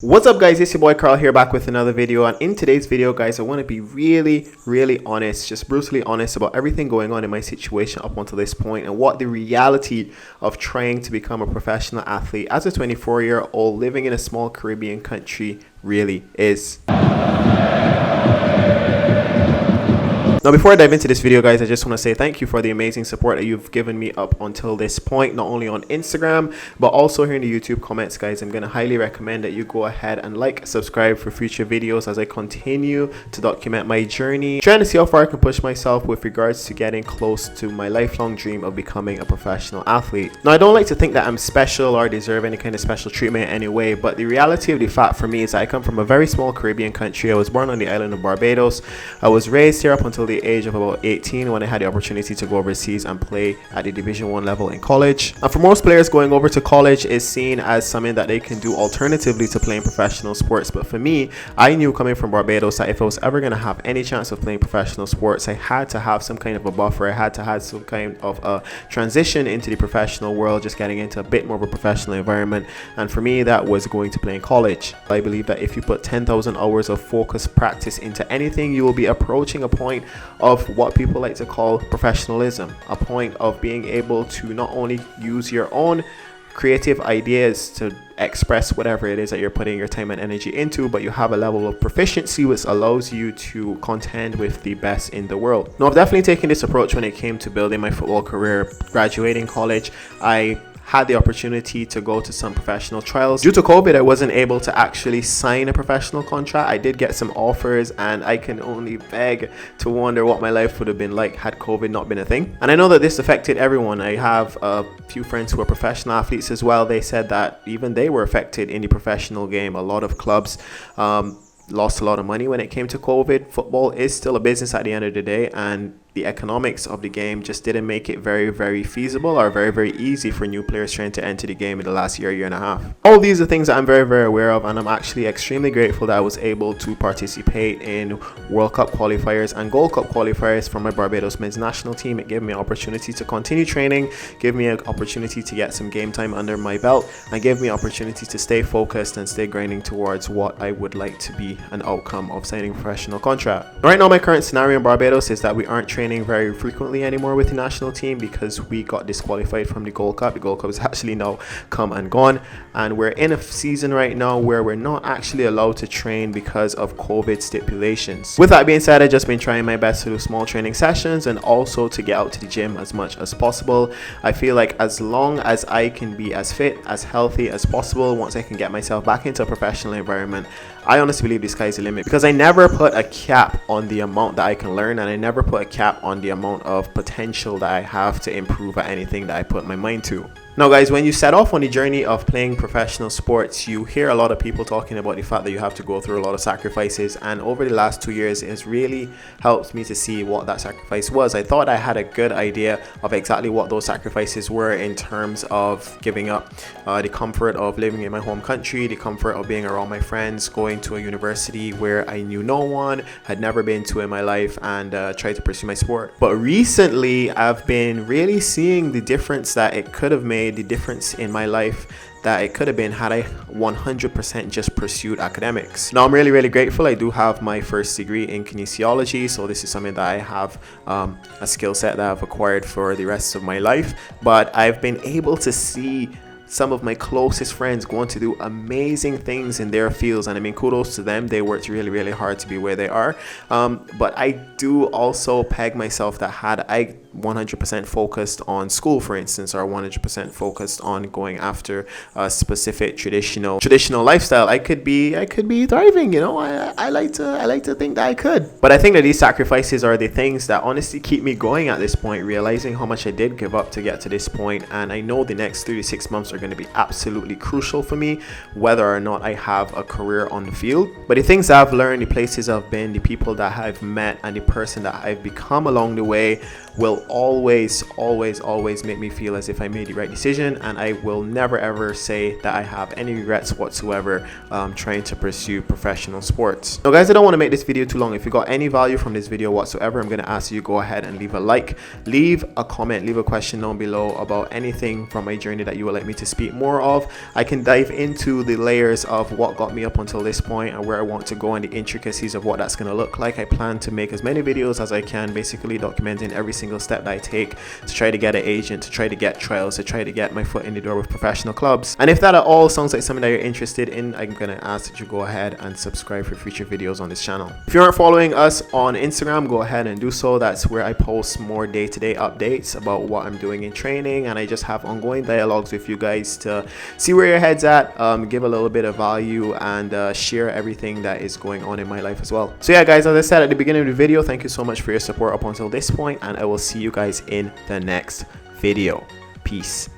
What's up guys, it's your boy Carl here back with another video, and in today's video guys I want to be really honest, just brutally honest about everything going on in my situation up until this point and what the reality of trying to become a professional athlete as a 24-year-old living in a small Caribbean country really is. Now before I dive into this video guys, I just want to say thank you for the amazing support that you've given me up until this point, not only on Instagram but also here in the YouTube comments guys. I'm going to highly recommend that you go ahead and subscribe for future videos as I continue to document my journey, trying to see how far I can push myself with regards to getting close to my lifelong dream of becoming a professional athlete. Now I don't like to think that I'm special or deserve any kind of special treatment in any way, but the reality of the fact for me is that I come from a very small Caribbean country. I was born on the island of Barbados. I was raised here up until the age of about 18 when I had the opportunity to go overseas and play at the Division 1 level in college. And for most players, going over to college is seen as something that they can do alternatively to playing professional sports. But for me, I knew coming from Barbados that if I was ever going to have any chance of playing professional sports, I had to have some kind of a buffer. I had to have some kind of a transition into the professional world, just getting into a bit more of a professional environment. And for me, that was going to play in college. I believe that if you put 10,000 hours of focused practice into anything, you will be approaching a point of what people like to call professionalism, a point of being able to not only use your own creative ideas to express whatever it is that you're putting your time and energy into, but you have a level of proficiency which allows you to contend with the best in the world. Now I've definitely taken this approach when it came to building my football career. Graduating college, I had the opportunity to go to some professional trials. Due to COVID, I wasn't able to actually sign a professional contract. I did get some offers, and I can only beg to wonder what my life would have been like had COVID not been a thing. And I know that this affected everyone. I have a few friends who are professional athletes as well. They said that even they were affected in the professional game. A lot of clubs lost a lot of money when it came to COVID. Football is still a business at the end of the day, and the economics of the game just didn't make it very feasible or very easy for new players trying to enter the game in the last year and a half. All these are things that I'm very aware of, and I'm actually extremely grateful that I was able to participate in World Cup qualifiers and Gold Cup qualifiers for my Barbados men's national team. It gave me an opportunity to continue training, gave me an opportunity to get some game time under my belt, and gave me an opportunity to stay focused and stay grinding towards what I would like to be an outcome of signing a professional contract. Right now, my current scenario in Barbados is that we aren't training very frequently anymore with the national team because we got disqualified from the Gold Cup. The Gold Cup is actually now come and gone, and we're in a season right now where we're not actually allowed to train because of COVID stipulations. With that being said, I've just been trying my best to do small training sessions and also to get out to the gym as much as possible. I feel like as long as I can be as fit, as healthy as possible, once I can get myself back into a professional environment, I honestly believe the sky's the limit, because I never put a cap on the amount that I can learn, and I never put a cap on the amount of potential that I have to improve at anything that I put my mind to. Now guys, when you set off on the journey of playing professional sports, you hear a lot of people talking about the fact that you have to go through a lot of sacrifices, and over the last 2 years it has really helped me to see what that sacrifice was. I thought I had a good idea of exactly what those sacrifices were in terms of giving up the comfort of living in my home country, the comfort of being around my friends, going to a university where I knew no one, had never been to in my life, and tried to pursue my sport. But recently I've been really seeing the difference that it could have made, the difference in my life that it could have been had I 100% just pursued academics. Now I'm really grateful. I do have my first degree in kinesiology, so this is something that I have a skill set that I've acquired for the rest of my life. But I've been able to see some of my closest friends going to do amazing things in their fields, and I mean, kudos to them. They worked really hard to be where they are, but I do also peg myself that had I 100% focused on school, for instance, or 100% focused on going after a specific traditional lifestyle, I could be thriving. You know, I like to think that I could. But I think that these sacrifices are the things that honestly keep me going at this point, realizing how much I did give up to get to this point. And I know the next 3 to 6 months are going to be absolutely crucial for me, whether or not I have a career on the field. But the things I've learned, the places I've been, the people that I've met, and the person that I've become along the way will always make me feel as if I made the right decision, and I will never ever say that I have any regrets whatsoever trying to pursue professional sports. Now guys, I don't want to make this video too long. If you got any value from this video whatsoever, I'm going to ask you go ahead and leave a like, leave a comment, leave a question down below about anything from my journey that you would like me to speak more of. I can dive into the layers of what got me up until this point and where I want to go and the intricacies of what that's going to look like. I plan to make as many videos as I can, basically documenting every single step that I take to try to get an agent, to try to get trials, to try to get my foot in the door with professional clubs. And if that at all sounds like something that you're interested in, I'm going to ask that you go ahead and subscribe for future videos on this channel. If you aren't following us on Instagram, go ahead and do so. That's where I post more day-to-day updates about what I'm doing in training, and I just have ongoing dialogues with you guys to see where your head's at, give a little bit of value, and share everything that is going on in my life as well. So yeah guys, as I said at the beginning of the video, thank you so much for your support up until this point, and I will see you guys in the next video. Peace.